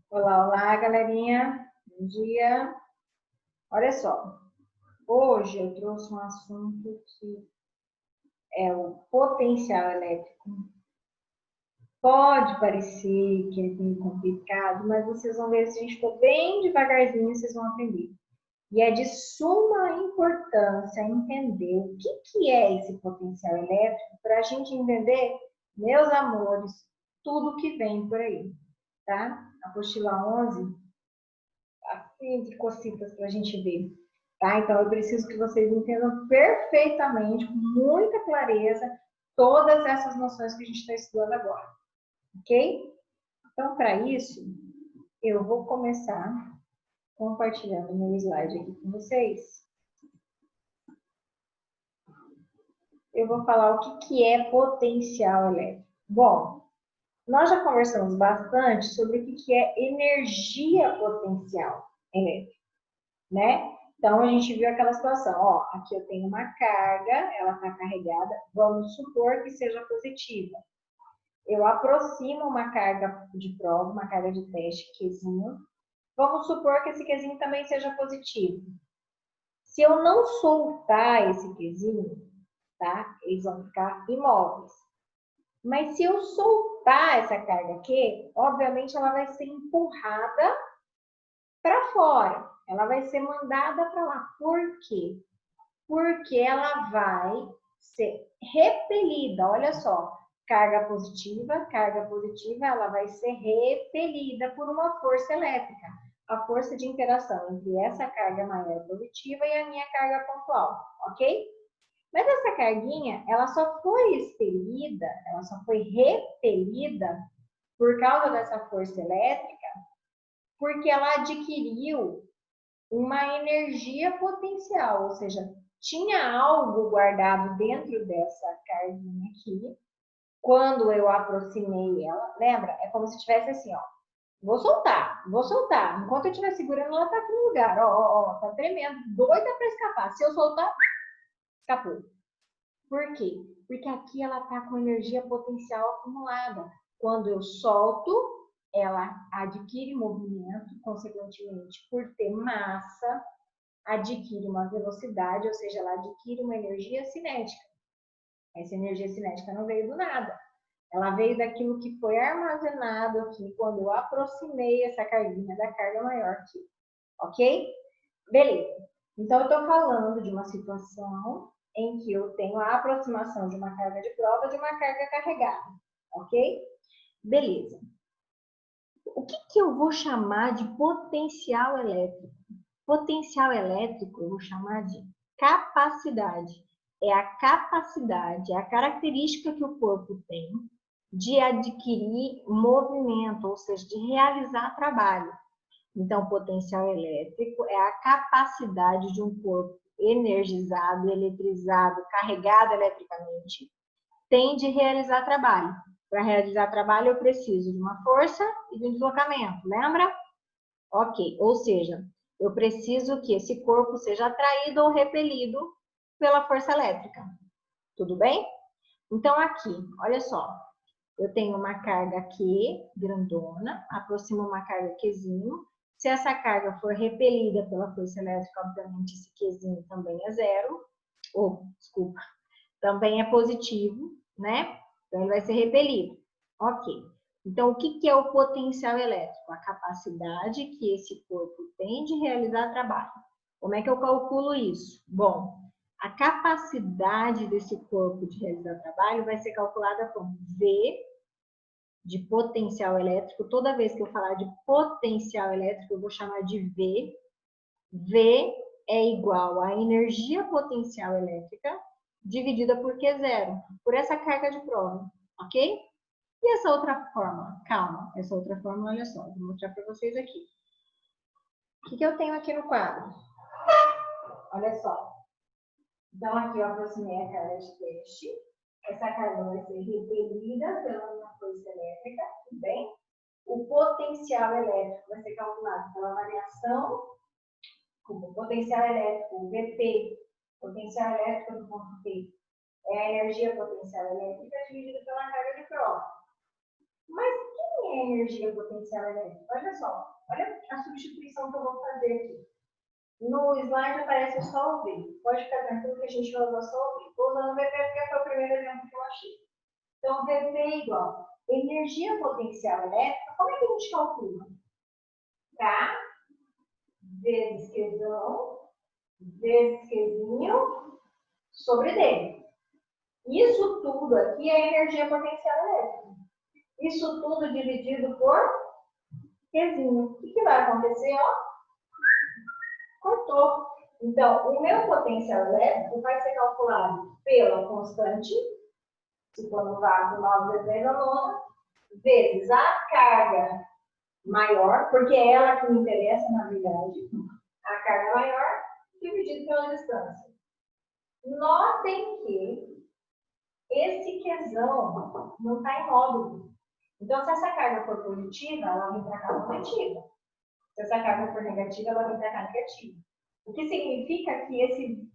Olá, olá, galerinha. Bom dia. Olha só, hoje eu trouxe um assunto que é o potencial elétrico. Pode parecer que é meio complicado, mas vocês vão ver se a gente for bem devagarzinho, vocês vão aprender. E é de suma importância entender o que é esse potencial elétrico para a gente entender, meus amores, tudo que vem por aí, tá? Apostila 11 assim, de cositas para a gente ver. Tá? Então, eu preciso que vocês entendam perfeitamente, com muita clareza, todas essas noções que a gente está estudando agora. Ok? Então, para isso, eu vou começar compartilhando meu slide aqui com vocês. Eu vou falar o que é potencial elétrico. Bom, nós já conversamos bastante sobre o que é energia potencial elétrica, né? Então, a gente viu aquela situação, ó, aqui eu tenho uma carga, ela está carregada, vamos supor que seja positiva. Eu aproximo uma carga de prova, uma carga de teste, Qzinho. Vamos supor que esse Qzinho também seja positivo. Se eu não soltar esse Qzinho, tá? Eles vão ficar imóveis. Mas se eu soltar essa carga aqui, obviamente ela vai ser empurrada para fora. Ela vai ser mandada para lá. Por quê? Porque ela vai ser repelida. Olha só, carga positiva, ela vai ser repelida por uma força elétrica. A força de interação entre essa carga maior positiva e a minha carga pontual, ok? Mas essa carguinha, ela só foi expelida, ela só foi repelida por causa dessa força elétrica, porque ela adquiriu uma energia potencial, ou seja, tinha algo guardado dentro dessa carguinha aqui. Quando eu aproximei ela, lembra? É como se tivesse assim, ó. Vou soltar, vou soltar. Enquanto eu estiver segurando, ela tá aqui no lugar, ó, tá tremendo, doida para escapar. Se eu soltar, escapou. Por quê? Porque aqui ela tá com energia potencial acumulada. Quando eu solto, ela adquire movimento, consequentemente, por ter massa, adquire uma velocidade, ou seja, ela adquire uma energia cinética. Essa energia cinética não veio do nada. Ela veio daquilo que foi armazenado aqui quando eu aproximei essa carguinha da carga maior aqui. Ok? Beleza. Então, eu estou falando de uma situação em que eu tenho a aproximação de uma carga de prova de uma carga carregada. Ok? Beleza. O que eu vou chamar de potencial elétrico? Potencial elétrico eu vou chamar de capacidade. É a capacidade, é a característica que o corpo tem de adquirir movimento, ou seja, de realizar trabalho. Então, potencial elétrico é a capacidade de um corpo energizado, eletrizado, carregado eletricamente, tem de realizar trabalho. Para realizar trabalho, eu preciso de uma força e de um deslocamento, lembra? Ok, ou seja, eu preciso que esse corpo seja atraído ou repelido pela força elétrica. Tudo bem? Então, aqui, olha só. Eu tenho uma carga Q, grandona, aproximo uma carga Qzinho. Se essa carga for repelida pela força elétrica, obviamente esse Qzinho também é zero. Desculpa, também é positivo, né? Então, ele vai ser repelido. Ok. Então, o que é o potencial elétrico? A capacidade que esse corpo tem de realizar trabalho. Como é que eu calculo isso? Bom, a capacidade desse corpo de realizar trabalho vai ser calculada como V de potencial elétrico. Toda vez que eu falar de potencial elétrico, eu vou chamar de V. V é igual à energia potencial elétrica dividida por Q0, por essa carga de prova, ok? E essa outra fórmula? Calma, essa outra fórmula, olha só, vou mostrar para vocês aqui. O que eu tenho aqui no quadro? Olha só. Então, aqui eu aproximei a carga de teste. Essa carga vai ser repelida pela minha força elétrica, tudo bem? O potencial elétrico vai ser calculado pela variação, como potencial elétrico, VP, potencial elétrico do ponto P, é a energia potencial elétrica dividida pela carga de prova. Mas quem tem a energia potencial elétrica? Olha só, olha a substituição que eu vou fazer aqui. No slide aparece só o V. Pode ficar tranquilo que a gente vai usar só o V. Estou usando o VP porque foi o primeiro exemplo que eu achei. Então, VP é igual energia potencial elétrica. Como é que a gente calcula? K vezes Qzão vezes Qzinho sobre D. Isso tudo aqui é energia potencial elétrica. Isso tudo dividido por Qzinho. O que vai acontecer? Ó, cortou. Então, o meu potencial elétrico vai ser calculado pela constante, se for no vácuo 9 vezes a nona, vezes a carga maior, porque é ela que me interessa, na verdade, a carga maior, dividido pela distância. Notem que esse Qzão não está em módulo. Então, se essa carga for positiva, ela vem para cá positiva. Se essa carga for negativa, ela vem para cá negativa. O que significa que esse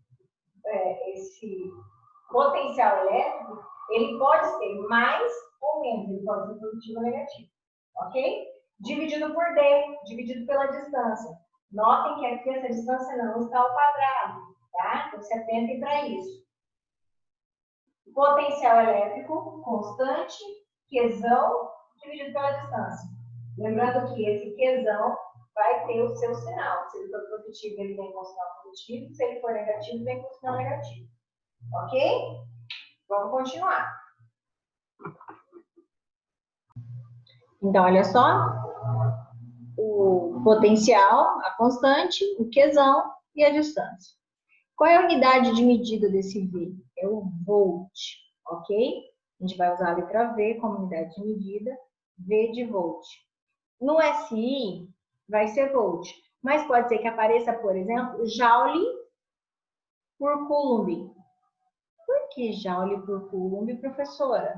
potencial elétrico, ele pode ser mais ou menos, ele pode ser positivo ou negativo, ok? Dividido por D, dividido pela distância. Notem que aqui essa distância não está ao quadrado, tá? Então, se atentem para isso. Potencial elétrico constante, Qzão, dividido pela distância. Lembrando que esse Qzão vai ter o seu sinal. Se ele for positivo, ele vem com sinal positivo. Se ele for negativo, vem com sinal negativo. Ok? Vamos continuar. Então, olha só. O potencial, a constante, o Qzão e a distância. Qual é a unidade de medida desse V? É o volt, ok? A gente vai usar a letra V como unidade de medida, V de volt. No SI, vai ser volt, mas pode ser que apareça, por exemplo, joule por coulomb. Por que joule por coulomb, professora?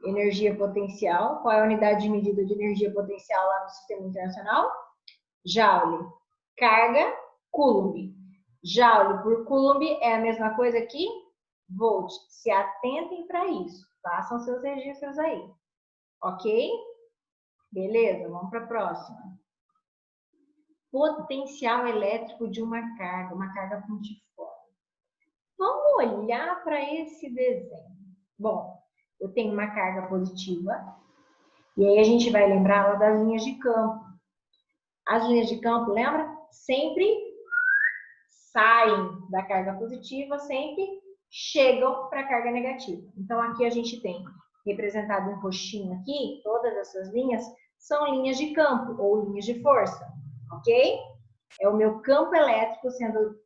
Energia potencial. Qual é a unidade de medida de energia potencial lá no Sistema Internacional? Joule. Carga, coulomb. Joule por coulomb é a mesma coisa que volt. Se atentem para isso. Façam seus registros aí. Ok? Beleza, vamos para a próxima. Potencial elétrico de uma carga pontiforme. Vamos olhar para esse desenho. Bom, eu tenho uma carga positiva, e aí a gente vai lembrar lá das linhas de campo. As linhas de campo, lembra? Sempre saem da carga positiva, sempre chegam para a carga negativa. Então, aqui a gente tem representado um roxinho aqui, todas essas linhas são linhas de campo ou linhas de força, ok? É o meu campo elétrico sendo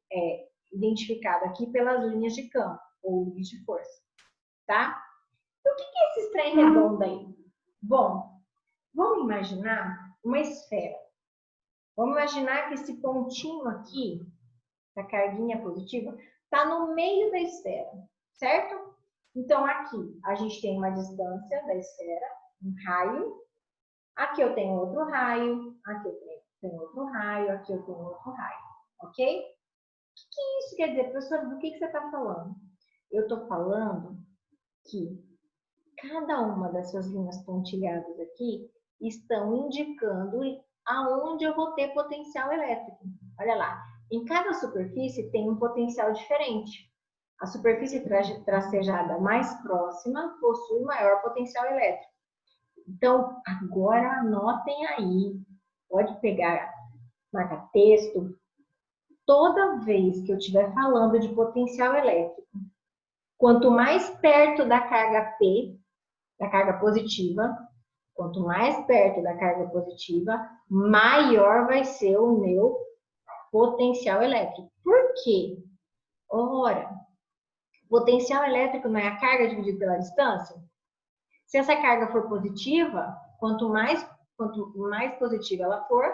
identificado aqui pelas linhas de campo ou linhas de força, tá? O que é esse trem redondo aí? Bom, vamos imaginar uma esfera. Vamos imaginar que esse pontinho aqui, da carguinha positiva, está no meio da esfera, certo? Então, aqui a gente tem uma distância da esfera, um raio. Aqui eu tenho outro raio, aqui eu tenho outro raio, aqui eu tenho outro raio, ok? O que isso quer dizer, professora? Do que você está falando? Eu estou falando que cada uma dessas linhas pontilhadas aqui estão indicando aonde eu vou ter potencial elétrico. Olha lá, em cada superfície tem um potencial diferente. A superfície tracejada mais próxima possui maior potencial elétrico. Então, agora anotem aí, pode pegar marca-texto. Toda vez que eu estiver falando de potencial elétrico, quanto mais perto da carga P, da carga positiva, quanto mais perto da carga positiva, maior vai ser o meu potencial elétrico. Por quê? Ora, potencial elétrico não é a carga dividida pela distância? Se essa carga for positiva, quanto mais positiva ela for,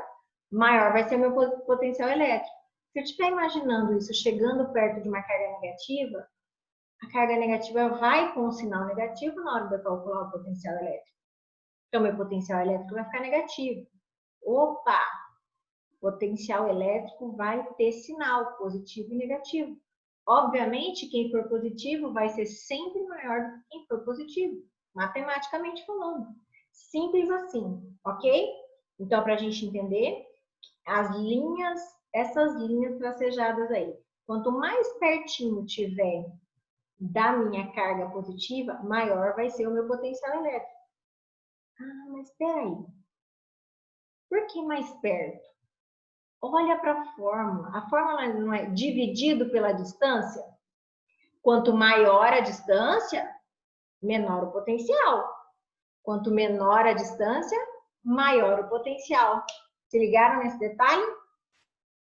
maior vai ser o meu potencial elétrico. Se eu estiver imaginando isso chegando perto de uma carga negativa, a carga negativa vai com o sinal negativo na hora de eu calcular o potencial elétrico. Então, meu potencial elétrico vai ficar negativo. Opa! Potencial elétrico vai ter sinal positivo e negativo. Obviamente, quem for positivo vai ser sempre maior do que quem for positivo, matematicamente falando. Simples assim, ok? Então, para a gente entender, essas linhas tracejadas aí, quanto mais pertinho tiver da minha carga positiva, maior vai ser o meu potencial elétrico. Ah, mas espera aí. Por que mais perto? Olha para a fórmula. A fórmula não é dividido pela distância? Quanto maior a distância, menor o potencial. Quanto menor a distância, maior o potencial. Se ligaram nesse detalhe?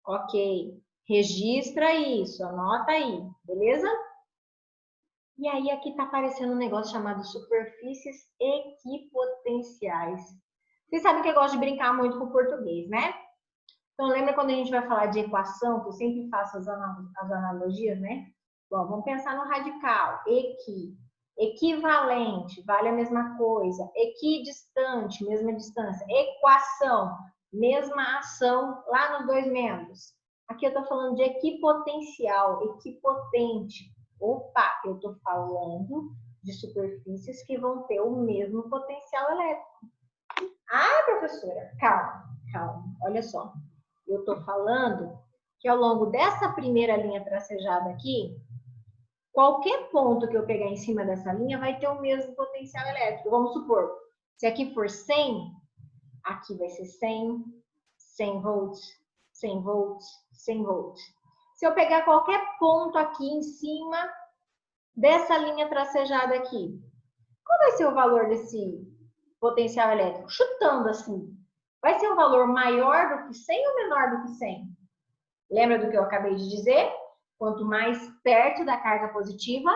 Ok. Registra isso, anota aí, beleza? E aí aqui está aparecendo um negócio chamado superfícies equipotenciais. Vocês sabem que eu gosto de brincar muito com o português, né? Então lembra quando a gente vai falar de equação, que eu sempre faço as analogias, né? Bom, vamos pensar no radical, equivalente, vale a mesma coisa, equidistante, mesma distância, equação, mesma ação lá nos dois membros. Aqui eu estou falando de equipotencial, equipotente. Opa, eu estou falando de superfícies que vão ter o mesmo potencial elétrico. Ah, professora, calma, calma, olha só. Eu estou falando que ao longo dessa primeira linha tracejada aqui, qualquer ponto que eu pegar em cima dessa linha vai ter o mesmo potencial elétrico. Vamos supor, se aqui for 100, aqui vai ser 100, 100 volts, 100 volts, 100 volts. Se eu pegar qualquer ponto aqui em cima dessa linha tracejada aqui, qual vai ser o valor desse potencial elétrico? Chutando assim, vai ser um valor maior do que 100 ou menor do que 100? Lembra do que eu acabei de dizer? Quanto mais perto da carga positiva,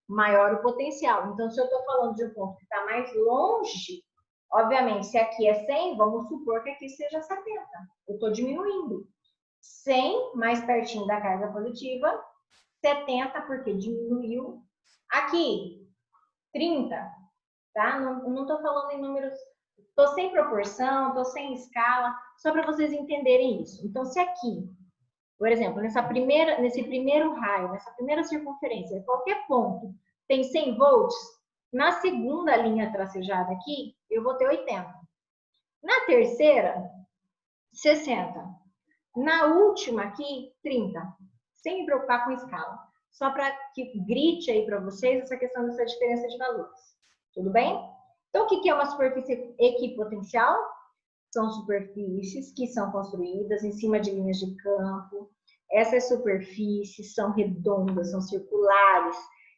maior o potencial. Então, se eu estou falando de um ponto que está mais longe, obviamente, se aqui é 100, vamos supor que aqui seja 70. Eu estou diminuindo. 100 mais pertinho da carga positiva, 70 porque diminuiu. Aqui, 30, tá? Não estou falando em números, estou sem proporção, estou sem escala, só para vocês entenderem isso. Então, se aqui, por exemplo, nesse primeiro raio, nessa primeira circunferência, qualquer ponto tem 100 volts, na segunda linha tracejada aqui, eu vou ter 80. Na terceira, 60. Na última aqui, 30. Sem me preocupar com escala. Só para que grite aí para vocês essa questão dessa diferença de valores. Tudo bem? Então, o que é uma superfície equipotencial? São superfícies que são construídas em cima de linhas de campo. Essas superfícies são redondas, são circulares.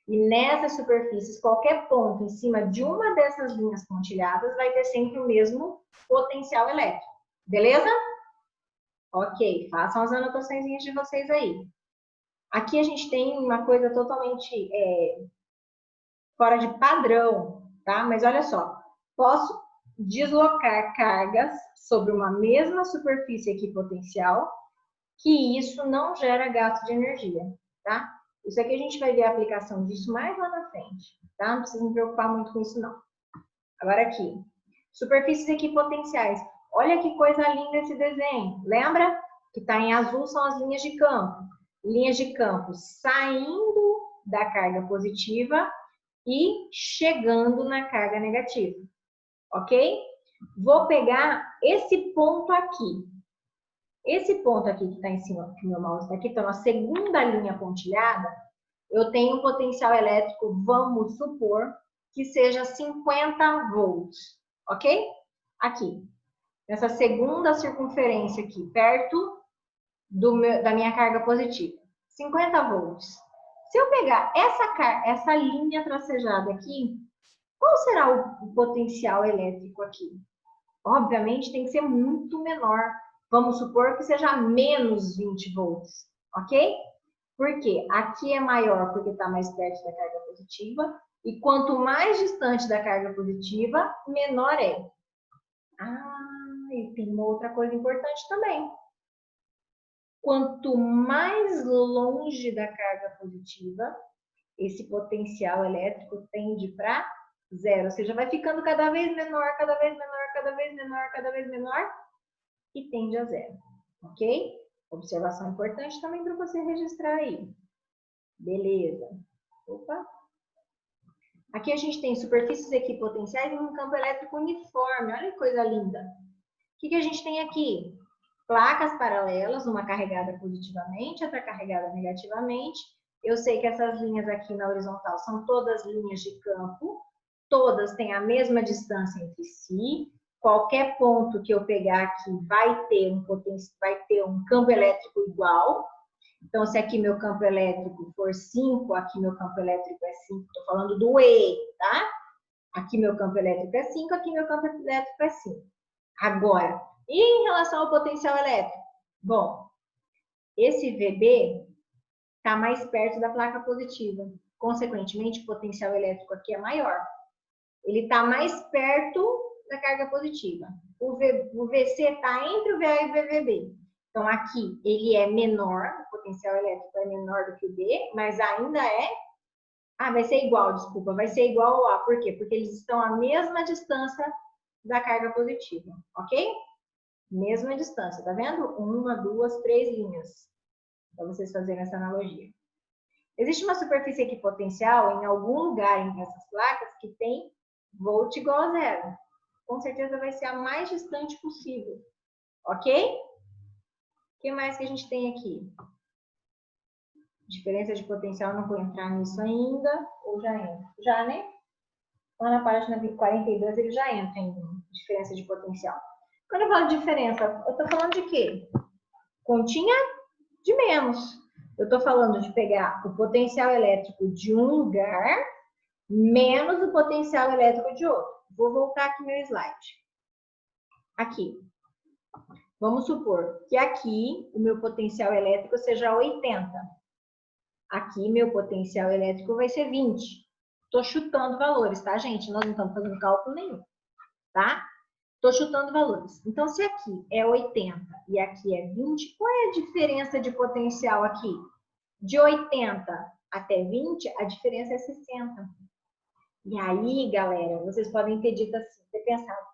E nessas superfícies, qualquer ponto em cima de uma dessas linhas pontilhadas vai ter sempre o mesmo potencial elétrico. Beleza? Ok, façam as anotações de vocês aí. Aqui a gente tem uma coisa totalmente fora de padrão, tá? Mas olha só, posso deslocar cargas sobre uma mesma superfície equipotencial, que isso não gera gasto de energia, tá? Isso aqui a gente vai ver a aplicação disso mais lá na frente, tá? Não precisa me preocupar muito com isso, não. Agora aqui, superfícies equipotenciais. Olha que coisa linda esse desenho. Lembra? Que está em azul são as linhas de campo. Linhas de campo saindo da carga positiva e chegando na carga negativa. Ok? Vou pegar esse ponto aqui. Esse ponto aqui que está em cima, que o meu mouse está aqui, está na segunda linha pontilhada, eu tenho um potencial elétrico, vamos supor, que seja 50 volts, ok? Aqui, nessa segunda circunferência aqui, perto da minha carga positiva, 50 volts. Se eu pegar essa linha tracejada aqui, qual será o potencial elétrico aqui? Obviamente tem que ser muito menor. Vamos supor que seja menos 20 volts, ok? Por quê? Aqui é maior porque está mais perto da carga positiva. E quanto mais distante da carga positiva, menor é. Ah, e tem uma outra coisa importante também. Quanto mais longe da carga positiva, esse potencial elétrico tende para zero. Ou seja, vai ficando cada vez menor, cada vez menor, cada vez menor, cada vez menor e tende a zero. Ok? Observação importante também para você registrar aí. Beleza. Opa. Aqui a gente tem superfícies equipotenciais em um campo elétrico uniforme. Olha que coisa linda. O que a gente tem aqui? Placas paralelas, uma carregada positivamente, outra carregada negativamente. Eu sei que essas linhas aqui na horizontal são todas linhas de campo. Todas têm a mesma distância entre si. Qualquer ponto que eu pegar aqui vai ter um campo elétrico igual. Então, se aqui meu campo elétrico for 5, aqui meu campo elétrico é 5. Estou falando do E, tá? Aqui meu campo elétrico é 5, aqui meu campo elétrico é 5. Agora, e em relação ao potencial elétrico? Bom, esse VB está mais perto da placa positiva. Consequentemente, o potencial elétrico aqui é maior. Ele está mais perto da carga positiva. O VC está entre o VA e o VB. Então, aqui ele é menor, o potencial elétrico é menor do que o B, mas ainda é... Ah, vai ser igual, desculpa, vai ser igual ao A. Por quê? Porque eles estão à mesma distância da carga positiva, ok? Mesma distância, tá vendo? 1, 2, 3 linhas. Para vocês fazerem essa analogia. Existe uma superfície equipotencial em algum lugar entre essas placas que tem volt igual a 0. Com certeza vai ser a mais distante possível, ok? O que mais que a gente tem aqui? Diferença de potencial, não vou entrar nisso ainda, ou já entra? Já, né? Lá na página 42 ele já entra em diferença de potencial. Quando eu falo de diferença, eu estou falando de quê? Continha de menos. Eu estou falando de pegar o potencial elétrico de um lugar menos o potencial elétrico de outro. Vou voltar aqui meu slide. Aqui. Vamos supor que aqui o meu potencial elétrico seja 80. Aqui meu potencial elétrico vai ser 20. Estou chutando valores, tá, gente? Nós não estamos fazendo cálculo nenhum, tá? Estou chutando valores. Então, se aqui é 80 e aqui é 20, qual é a diferença de potencial aqui? De 80 até 20, a diferença é 60. E aí, galera, vocês podem ter dito assim, ter pensado,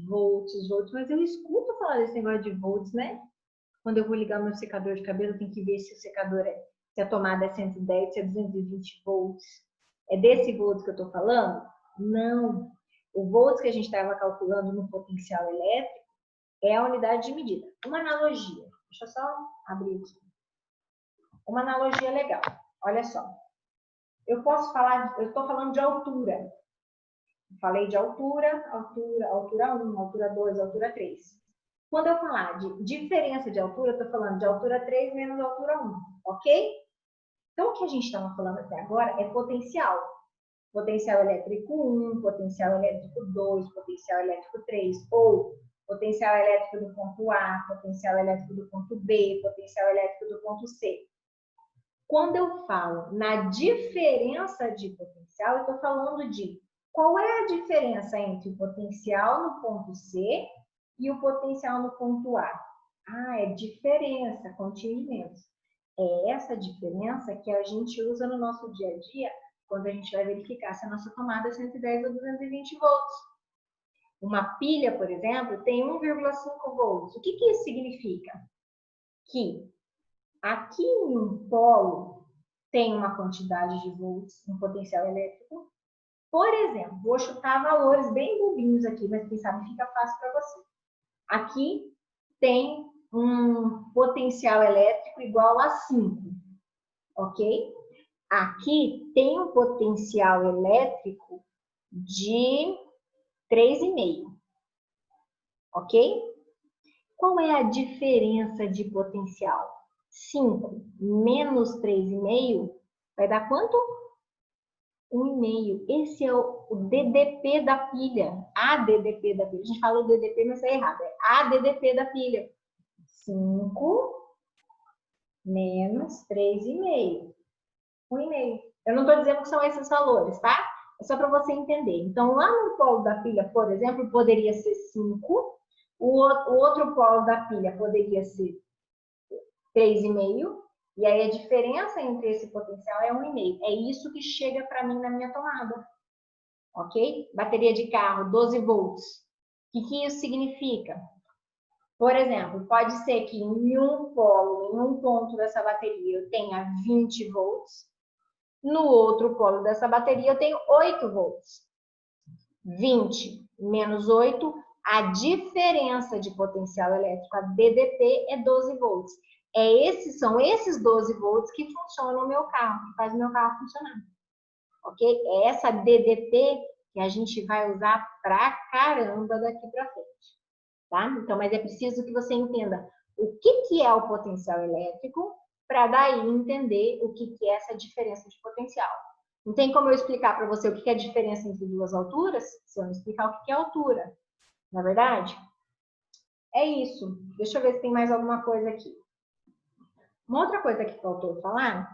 volts, mas eu escuto falar desse negócio de volts, né? Quando eu vou ligar o meu secador de cabelo, eu tenho que ver se o secador se a tomada é 110, se é 220 volts. É desse volts que eu estou falando? Não. O volts que a gente estava calculando no potencial elétrico é a unidade de medida. Uma analogia. Deixa eu só abrir aqui. Uma analogia legal. Olha só. Eu estou falando de altura. Falei de altura 1, altura 2, altura 3. Quando eu falar de diferença de altura, eu estou falando de altura 3 menos altura 1, ok? Então, o que a gente estava falando até agora é potencial. Potencial elétrico 1, potencial elétrico 2, potencial elétrico 3, ou potencial elétrico do ponto A, potencial elétrico do ponto B, potencial elétrico do ponto C. Quando eu falo na diferença de potencial, eu estou falando de qual é a diferença entre o potencial no ponto C e o potencial no ponto A. Ah, é diferença, contínuos. É essa diferença que a gente usa no nosso dia a dia quando a gente vai verificar se a nossa tomada é 110 ou 220 volts. Uma pilha, por exemplo, tem 1,5 volts. O que isso significa? Que aqui em um polo tem uma quantidade de volts, um potencial elétrico. Por exemplo, vou chutar valores bem bobinhos aqui, mas quem sabe fica fácil para você. Aqui tem um potencial elétrico igual a 5, ok? Aqui tem um potencial elétrico de 3,5, ok? Qual é a diferença de potencial? 5 menos 3,5 vai dar quanto? 1,5. Esse é o DDP da pilha. ADDP da pilha. A gente fala o DDP, mas é errado. É ADDP da pilha. 5 menos 3,5. 1,5. Eu não estou dizendo que são esses valores, tá? É só para você entender. Então, lá no polo da pilha, por exemplo, poderia ser 5. O outro polo da pilha poderia ser 3,5. E aí a diferença entre esse potencial é 1,5. É isso que chega para mim na minha tomada. Ok? Bateria de carro, 12 volts. O que isso significa? Por exemplo, pode ser que em um polo, em um ponto dessa bateria, eu tenha 20 volts. No outro polo dessa bateria eu tenho 8 volts. 20 menos 8, a diferença de potencial elétrico, a DDP, é 12 volts. São esses 12 volts que funcionam no meu carro, que faz o meu carro funcionar. Ok? É essa DDP que a gente vai usar pra caramba daqui pra frente. Tá? Então, mas é preciso que você entenda o que é o potencial elétrico para daí entender o que é essa diferença de potencial. Não tem como eu explicar para você o que é a diferença entre duas alturas se eu não explicar o que é altura. Não é verdade? É isso. Deixa eu ver se tem mais alguma coisa aqui. Uma outra coisa que faltou falar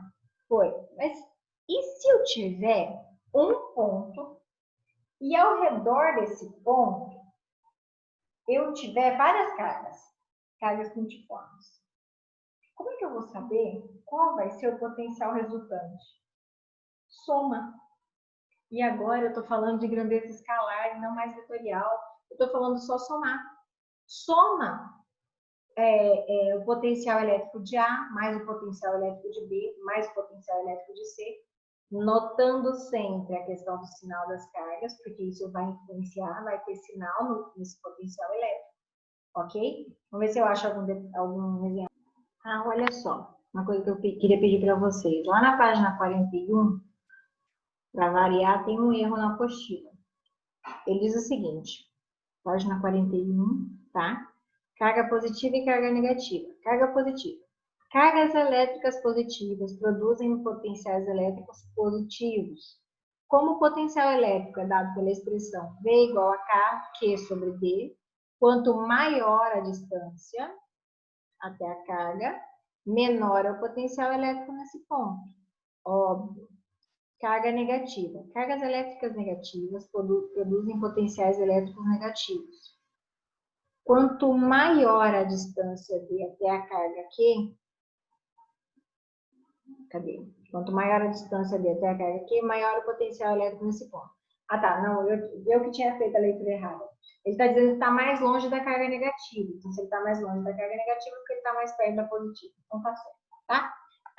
foi, mas e se eu tiver um ponto e ao redor desse ponto eu tiver várias cargas multiformes? Como é que eu vou saber qual vai ser o potencial resultante? Soma. E agora eu estou falando de grandeza escalar e não mais vetorial. Eu estou falando só somar. Soma o potencial elétrico de A, mais o potencial elétrico de B, mais o potencial elétrico de C, notando sempre a questão do sinal das cargas, porque isso vai influenciar, vai ter sinal nesse potencial elétrico. Ok? Vamos ver se eu acho algum exemplo. Ah, olha só, uma coisa que eu queria pedir para vocês. Lá na página 41, para variar, tem um erro na apostila. Ele diz o seguinte, página 41, tá? Carga positiva e carga negativa. Carga positiva. Cargas elétricas positivas produzem potenciais elétricos positivos. Como o potencial elétrico é dado pela expressão V igual a K, Q sobre D, quanto maior a distância até a carga, menor é o potencial elétrico nesse ponto. Óbvio. Carga negativa. Cargas elétricas negativas produzem potenciais elétricos negativos. Quanto maior a distância D até a carga Q, Quanto maior a distância D até a carga Q, maior o potencial elétrico nesse ponto. Ah, tá. Não, eu que tinha feito a leitura errada. Ele está dizendo que está mais longe da carga negativa. Então, se ele está mais longe da carga negativa, porque ele está mais perto da positiva. Então, tá certo, tá?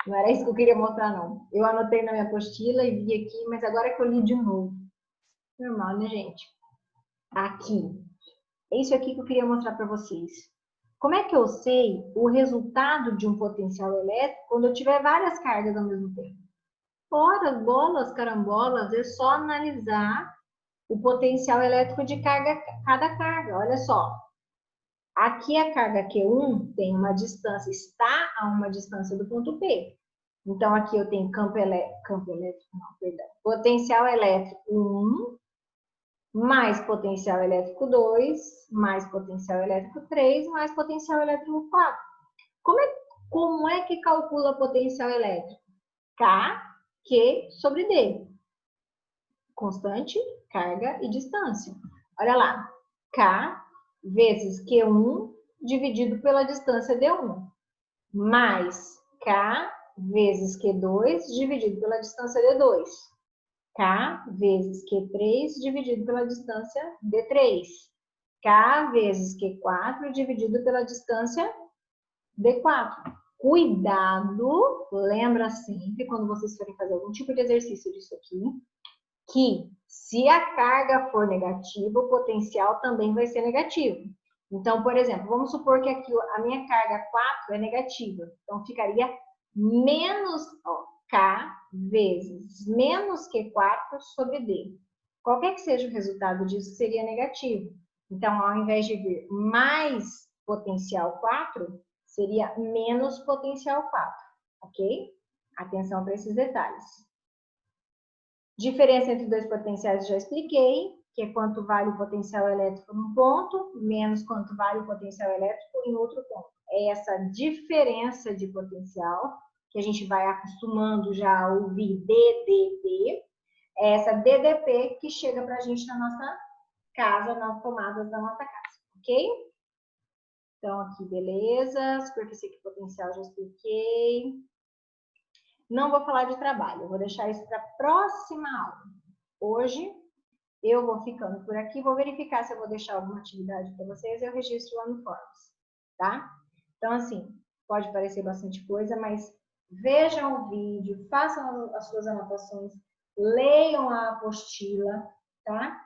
Não era isso que eu queria mostrar, não. Eu anotei na minha apostila e vi aqui, mas agora que eu li de novo. Normal, né, gente? Aqui. É isso aqui que eu queria mostrar para vocês. Como é que eu sei o resultado de um potencial elétrico quando eu tiver várias cargas ao mesmo tempo? Ora, bolas, carambolas, é só analisar o potencial elétrico de cada carga. Olha só. Aqui a carga Q1 tem uma distância, está a uma distância do ponto P. Então, aqui eu tenho potencial elétrico 1, mais potencial elétrico 2, mais potencial elétrico 3, mais potencial elétrico 4. Como é que calcula potencial elétrico? K, Q sobre D. Constante, carga e distância. Olha lá, K vezes Q1 dividido pela distância D1, mais K vezes Q2 dividido pela distância D2, K vezes Q3 dividido pela distância D3, K vezes Q4 dividido pela distância D4. Cuidado, lembra sempre, quando vocês forem fazer algum tipo de exercício disso aqui, que se a carga for negativa, o potencial também vai ser negativo. Então, por exemplo, vamos supor que aqui a minha carga 4 é negativa. Então, ficaria menos K vezes menos Q4 sobre D. Qualquer que seja o resultado disso, seria negativo. Então, ao invés de vir mais potencial 4, seria menos potencial 4, ok? Atenção para esses detalhes. Diferença entre dois potenciais já expliquei, que é quanto vale o potencial elétrico num ponto, menos quanto vale o potencial elétrico em outro ponto. É essa diferença de potencial que a gente vai acostumando já a ouvir DDP, é essa DDP que chega para a gente na nossa casa, nas tomadas da nossa casa, ok? Então, aqui, beleza. Superfície equipotencial já expliquei. Não vou falar de trabalho, eu vou deixar isso para a próxima aula. Hoje, eu vou ficando por aqui, vou verificar se eu vou deixar alguma atividade para vocês e eu registro lá no Forms, tá? Então, assim, pode parecer bastante coisa, mas vejam o vídeo, façam as suas anotações, leiam a apostila, tá?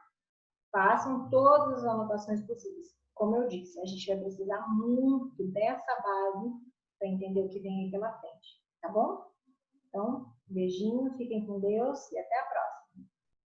Façam todas as anotações possíveis. Como eu disse, a gente vai precisar muito dessa base para entender o que vem aí pela frente, tá bom? Então, beijinho, fiquem com Deus e até